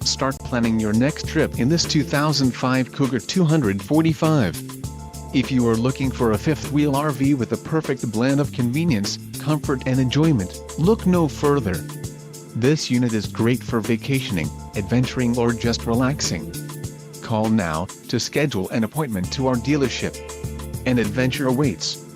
Start planning your next trip in this 2005 Cougar 245. If you are looking for a fifth-wheel RV with a perfect blend of convenience, comfort and enjoyment, look no further. This unit is great for vacationing, adventuring or just relaxing. Call now to schedule an appointment to our dealership. An adventure awaits.